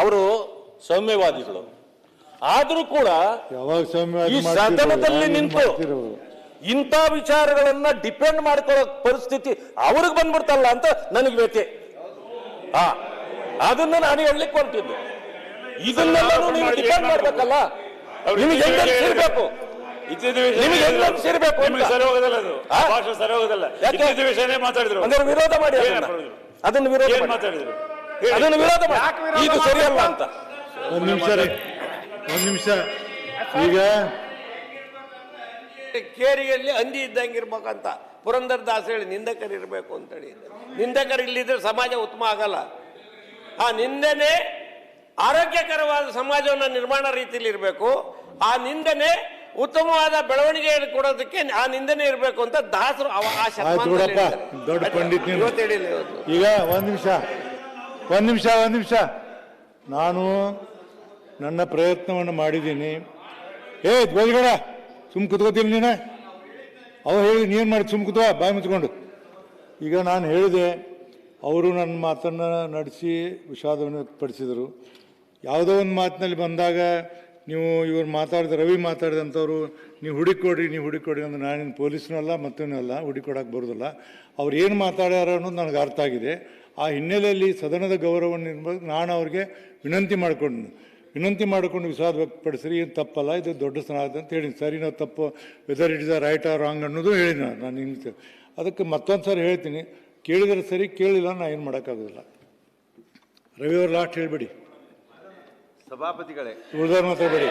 ಅವರು ಸೌಮ್ಯವಾದಿಗಳು, ಆದರೂ ಕೂಡ ಈ ಸದನದಲ್ಲಿ ನಿಂತು ಇಂಥ ವಿಚಾರಗಳನ್ನ ಡಿಪೆಂಡ್ ಮಾಡ್ಕೊಳ್ಳೋ ಪರಿಸ್ಥಿತಿ ಅವ್ರಿಗೆ ಬಂದ್ಬಿಡ್ತಲ್ಲ ಅಂತ ನನಗೆ ಬೇಕೆ. ಅದನ್ನ ನಾನು ಹೇಳಲಿಕ್ಕೆ ಹೊರಟಿದ್ದೆ. ಇದನ್ನೆಲ್ಲ ನೀವು ಡಿಪೆಂಡ್ ಮಾಡ್ಬೇಕಲ್ಲ, ನಿಮಗೆ ಹೆಂಗನ್ಸಿರ್ಬೇಕು, ನಿಮಗೆ ಹೆಂಗನ್ಸಿರ್ಬೇಕು ಅಂದ್ರೆ ವಿರೋಧ ಮಾಡಿ, ಅದನ್ನು ವಿರೋಧ ಮಾತಾಡಿದ್ರು, ಅದನ್ನು ವಿರೋಧ ಮಾಡಿ ಇದು ಸರಿಯಲ್ಲ ಅಂತ. ಒಂದು ನಿಮಿಷ ಈಗ ಕೇರಿಯಲ್ಲಿ ಹಂದಿ ಇದ್ದಂಗಿರ್ಬೇಕಂತ ಪುರಂದರ ದಾಸ್ ಹೇಳಿ ನಿಂದಕರಿರ್ಬೇಕು ಅಂತೇಳಿ. ನಿಂದಕರಿಲ್ಲಿದ್ರೆ ಸಮಾಜ ಉತ್ತಮ ಆಗಲ್ಲ. ಆ ನಿಂದನೆ ಆರೋಗ್ಯಕರವಾದ ಸಮಾಜವನ್ನು ನಿರ್ಮಾಣ ರೀತಿಯಲ್ಲಿ ಇರಬೇಕು. ಆ ನಿಂದನೆ ಉತ್ತಮವಾದ ಬೆಳವಣಿಗೆ ಕೊಡೋದಕ್ಕೆ ಆ ನಿಂದನೆ ಇರಬೇಕು ಅಂತ ದಾಸರು ದೊಡ್ಡ ಪಂಡಿತ್. ಈಗ ಒಂದ್ ನಿಮಿಷ ನಾನು ನನ್ನ ಪ್ರಯತ್ನವನ್ನು ಮಾಡಿದ್ದೀನಿ. ಗೋಲ್ಗಡ ಸುಮ್ ಕುತ್ಕೋತೀನಿ ನೀನು, ಅವ ಹೇಳಿ ನೀನು ಮಾಡಿ ಸುಮ್ ಕುತ್ಕೋ ಬಾಯಿ ಮುಚ್ಕೊಂಡು. ಈಗ ನಾನು ಹೇಳಿದೆ, ಅವರು ನನ್ನ ಮಾತನ್ನು ನಡೆಸಿ ವಿಷಾದವನ್ನು ವ್ಯಕ್ತಪಡಿಸಿದರು. ಯಾವುದೋ ಒಂದು ಮಾತಿನಲ್ಲಿ ಬಂದಾಗ ನೀವು ಇವರು ರವಿ ಮಾತಾಡಿದಂಥವ್ರು ನೀವು ಹುಡುಕೊಡಿ ಅಂದ್ರೆ ನಾನೇನು ಪೊಲೀಸ್ನೂ ಅಲ್ಲ ಮತ್ತೇನೂ ಅಲ್ಲ, ಹುಡುಕೊಡಕ್ಕೆ ಬರೋದಿಲ್ಲ. ಅವ್ರು ಏನು ಮಾತಾಡ್ಯಾರ ಅನ್ನೋದು ನನಗೆ ಅರ್ಥ ಆಗಿದೆ. ಆ ಹಿನ್ನೆಲೆಯಲ್ಲಿ ಸದನದ ಗೌರವವನ್ನು ಇರ್ಬೇಕು. ನಾನು ಅವ್ರಿಗೆ ವಿನಂತಿ ಮಾಡಿಕೊಂಡು ವಿಷಾದ ವ್ಯಕ್ತಪಡಿಸಿರಿ, ಏನು ತಪ್ಪಲ್ಲ, ಇದು ದೊಡ್ಡ ಸನಾದ ಅಂತ ಹೇಳಿ ಸರಿ ನಾವು ತಪ್ಪು whether it is a right or wrong ಅನ್ನೋದು ಹೇಳಿ ನಾನು ಹಿಂಗೆ. ಅದಕ್ಕೆ ಮತ್ತೊಂದು ಸಾರಿ ಹೇಳ್ತೀನಿ, ಕೇಳಿದರೆ ಸರಿ, ಕೇಳಿಲ್ಲ ನಾ ಏನು ಮಾಡೋಕ್ಕಾಗೋದಿಲ್ಲ. ರವಿಯವರು ಲಾಸ್ಟ್ ಹೇಳ್ಬೇಡಿ, ಸಭಾಪತಿಗಳೇ ಉಳಿದವ್ರು ಮಾತಾಡಬೇಡಿ.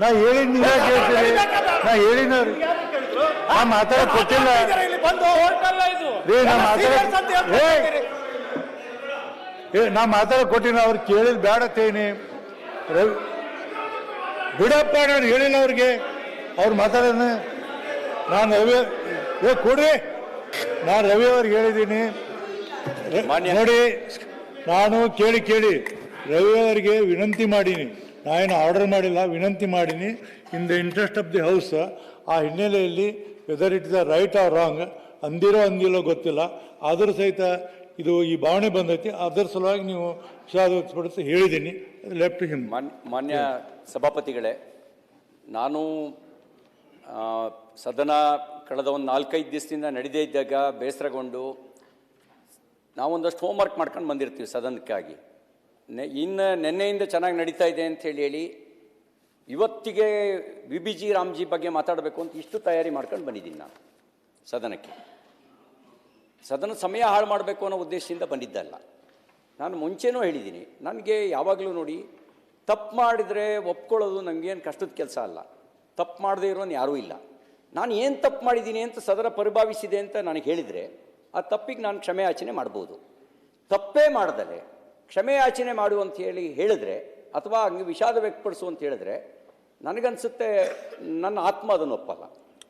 ನಾ ಹೇಳಿದ್ ನಾ ಮಾತಾಡಕ್ ಕೊಟ್ಟಿಲ್ಲ. ನಾ ಮಾತಾಡಕ್ ಕೊಟ್ಟಿನ ಅವ್ರು ಕೇಳಿದ್ ಬೇಡತ್ತೇನೆ. ಬಿಡಪ್ಪ, ನಾನು ಹೇಳಿಲ್ಲ ಅವ್ರಿಗೆ. ಅವ್ರು ಮಾತಾಡೋಣ. ನಾನು ಕೊಡ್ರಿ, ನಾನು ರವಿ ಅವ್ರಿಗೆ ಹೇಳಿದ್ದೀನಿ ನೋಡಿ. ನಾನು ಕೇಳಿ ರವಿ ಅವರಿಗೆ ವಿನಂತಿ ಮಾಡೀನಿ. ನಾನೇನು ಆರ್ಡರ್ ಮಾಡಿಲ್ಲ, ವಿನಂತಿ ಮಾಡೀನಿ in the interest of the house. ಆ ಹಿನ್ನೆಲೆಯಲ್ಲಿ whether it is a right or wrong ಅಂದಿಲ್ಲೋ ಗೊತ್ತಿಲ್ಲ, ಆದರೂ ಸಹಿತ ಇದು ಈ ಭಾವನೆ ಬಂದೈತಿ. ಅದರ ಸಲುವಾಗಿ ನೀವು ವಿಷಾದ ವ್ಯಕ್ತಪಡಿಸಿ ಹೇಳಿದ್ದೀನಿ. Left him. ಮಾನ್ಯ ಸಭಾಪತಿಗಳೇ, ನಾನು ಸದನ ಕಳೆದ ಒಂದು 4-5 ದಿವಸದಿಂದ ನಡೀದೇ ಇದ್ದಾಗ ಬೇಸರಗೊಂಡು ನಾವೊಂದಷ್ಟು ಹೋಮ್ವರ್ಕ್ ಮಾಡ್ಕೊಂಡು ಬಂದಿರ್ತೀವಿ ಸದನಕ್ಕಾಗಿ. ನಿನ್ನೆಯಿಂದ ಚೆನ್ನಾಗಿ ನಡೀತಾ ಇದೆ ಅಂತ ಹೇಳಿ ಇವತ್ತಿಗೆ VBG ರಾಮ್ಜಿ ಬಗ್ಗೆ ಮಾತಾಡಬೇಕು ಅಂತ ಇಷ್ಟು ತಯಾರಿ ಮಾಡ್ಕೊಂಡು ಬಂದಿದ್ದೀನಿ ನಾನು ಸದನಕ್ಕೆ. ಸದನ ಸಮಯ ಹಾಳು ಮಾಡಬೇಕು ಅನ್ನೋ ಉದ್ದೇಶದಿಂದ ಬಂದಿದ್ದಲ್ಲ. ನಾನು ಮುಂಚೆನೂ ಹೇಳಿದ್ದೀನಿ, ನನಗೆ ಯಾವಾಗಲೂ ನೋಡಿ, ತಪ್ಪು ಮಾಡಿದರೆ ಒಪ್ಕೊಳ್ಳೋದು ನನಗೇನು ಕಷ್ಟದ ಕೆಲಸ ಅಲ್ಲ. ತಪ್ಪು ಮಾಡದೇ ಇರೋನು ಯಾರೂ ಇಲ್ಲ. ನಾನು ಏನು ತಪ್ಪು ಮಾಡಿದ್ದೀನಿ ಅಂತ ಸದನ ಪರಿಭಾವಿಸಿದೆ ಅಂತ ನನಗೆ ಹೇಳಿದರೆ ಆ ತಪ್ಪಿಗೆ ನಾನು ಕ್ಷಮೆ ಯಾಚನೆ ಮಾಡ್ಬೋದು. ತಪ್ಪೇ ಮಾಡ್ದಲೆ ಕ್ಷಮೆ ಯಾಚನೆ ಮಾಡು ಅಂತ ಹೇಳಿದ್ರೆ ಅಥವಾ ಹಂಗೆ ವಿಷಾದ ವ್ಯಕ್ತಪಡಿಸು ಅಂತ ಹೇಳಿದ್ರೆ ನನಗನ್ಸುತ್ತೆ ನನ್ನ ಆತ್ಮ ಅದನ್ನು ಒಪ್ಪಲ್ಲ.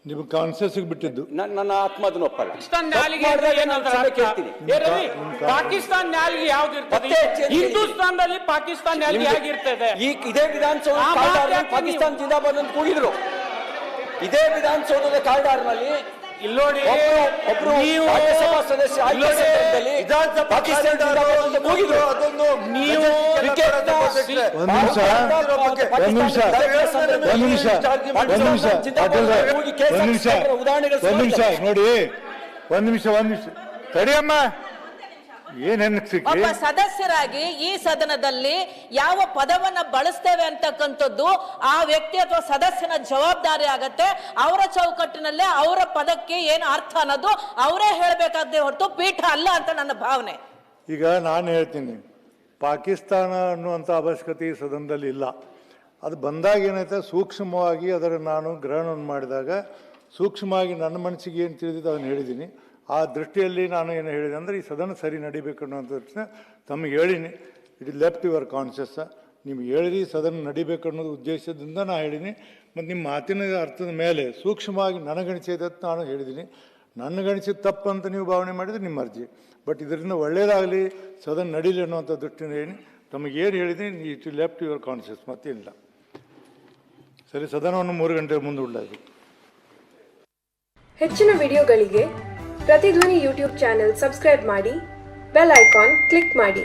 ನಿಮ್ಗೆ ಕಾನ್ಸಿಯಸ್ಗೆ ಬಿಟ್ಟಿದ್ದು ನನ್ನ ಆತ್ಮ ಅದನ್ನು ಒಪ್ಪಲ್ಲ. ಪಾಕಿಸ್ತಾನ ನ್ಯಾಯಾಲಯ ಯಾವ್ದು ಇರ್ತದೆ? ಹಿಂದೂಸ್ತಾನದಲ್ಲಿ ಪಾಕಿಸ್ತಾನ ನ್ಯಾಯಾಲಯ ಹೇಗಿರ್ತದೆ? ಇದೇ ವಿಧಾನಸೌಧ ಪಾಕಿಸ್ತಾನ ಜಿಂದಾಬಾದ್ ಅಂತ ಕೂಗಿದ್ರು. ಇದೇ ವಿಧಾನಸೌಧದ ಕಾರಿಡಾರ್ನಲ್ಲಿ ಇಲ್ಲೋಡಿ ಒಬ್ರು ರಾಜ್ಯಸಭಾ ಸದಸ್ಯ ನೋಡಿ. ಒಂದ್ ನಿಮಿಷ ತಡಿಯಮ್ಮ. ಒಬ್ಬ ಸದಸ್ಯರಾಗಿ ಈ ಸದನದಲ್ಲಿ ಯಾವ ಪದವನ್ನ ಬಳಸ್ತೇವೆ ಅಂತಕ್ಕಂಥದ್ದು ಆ ವ್ಯಕ್ತಿ ಅಥವಾ ಸದಸ್ಯನ ಜವಾಬ್ದಾರಿ ಆಗತ್ತೆ. ಅವರ ಚೌಕಟ್ಟಿನಲ್ಲೇ ಅವರ ಪದಕ್ಕೆ ಏನು ಅರ್ಥ ಅನ್ನೋದು ಅವರೇ ಹೇಳಬೇಕಾದ್ರೆ ಹೊರತು ಪೀಠ ಅಲ್ಲ ಅಂತ ನನ್ನ ಭಾವನೆ. ಈಗ ನಾನು ಹೇಳ್ತೀನಿ, ಪಾಕಿಸ್ತಾನ ಅನ್ನುವಂಥ ಅವಶ್ಯಕತೆ ಈ ಸದನದಲ್ಲಿ ಇಲ್ಲ. ಅದು ಬಂದಾಗ ಏನೈತೆ, ಸೂಕ್ಷ್ಮವಾಗಿ ಅದರ ನಾನು ಗ್ರಹಣವನ್ನು ಮಾಡಿದಾಗ ಸೂಕ್ಷ್ಮವಾಗಿ ನನ್ನ ಮನಸ್ಸಿಗೆ ಏನು ತಿಳಿದಿದ್ದು ಅದನ್ನು ಹೇಳಿದ್ದೀನಿ. ಆ ದೃಷ್ಟಿಯಲ್ಲಿ ನಾನು ಏನು ಹೇಳಿದೆ ಅಂದರೆ, ಈ ಸದನ ಸರಿ ನಡಿಬೇಕು ಅನ್ನೋಂಥ ತಮಗೆ ಹೇಳಿನಿ. It is left your conscious. ನಿಮ್ಗೆ ಹೇಳಿರಿ ಸದನ ನಡಿಬೇಕು ಅನ್ನೋದು ಉದ್ದೇಶದಿಂದ ನಾನು ಹೇಳಿನಿ. ಮತ್ತು ನಿಮ್ಮ ಮಾತಿನ ಅರ್ಥದ ಮೇಲೆ ಸೂಕ್ಷ್ಮವಾಗಿ ನನಗಣಿಸಿದ ನಾನು ಹೇಳಿದ್ದೀನಿ. ನನಗಣಿಸಿದ ತಪ್ಪು ಅಂತ ನೀವು ಭಾವನೆ ಮಾಡಿದರೆ ನಿಮ್ಮ ಅರ್ಜಿ. ಬಟ್ ಇದರಿಂದ ಒಳ್ಳೆಯದಾಗಲಿ, ಸದನ ನಡೀಲಿ ಅನ್ನುವಂಥ ದೃಷ್ಟಿಯಿಂದ ಹೇಳಿ ತಮಗೇನು ಹೇಳಿದ್ದೀನಿ. It is left your conscious, ಮತ್ತೇನಿಲ್ಲ. ಸರಿ, ಸದನವನ್ನು 3 ಗಂಟೆ ಮುಂದೂಡಲಾಗಿದೆ. ಹೆಚ್ಚಿನ ವಿಡಿಯೋಗಳಿಗೆ ಪ್ರತಿಧ್ವನಿ ಯೂಟ್ಯೂಬ್ ಚಾನೆಲ್ ಸಬ್ಸ್ಕ್ರೈಬ್ ಮಾಡಿ, ಬೆಲ್ ಐಕಾನ್ ಕ್ಲಿಕ್ ಮಾಡಿ.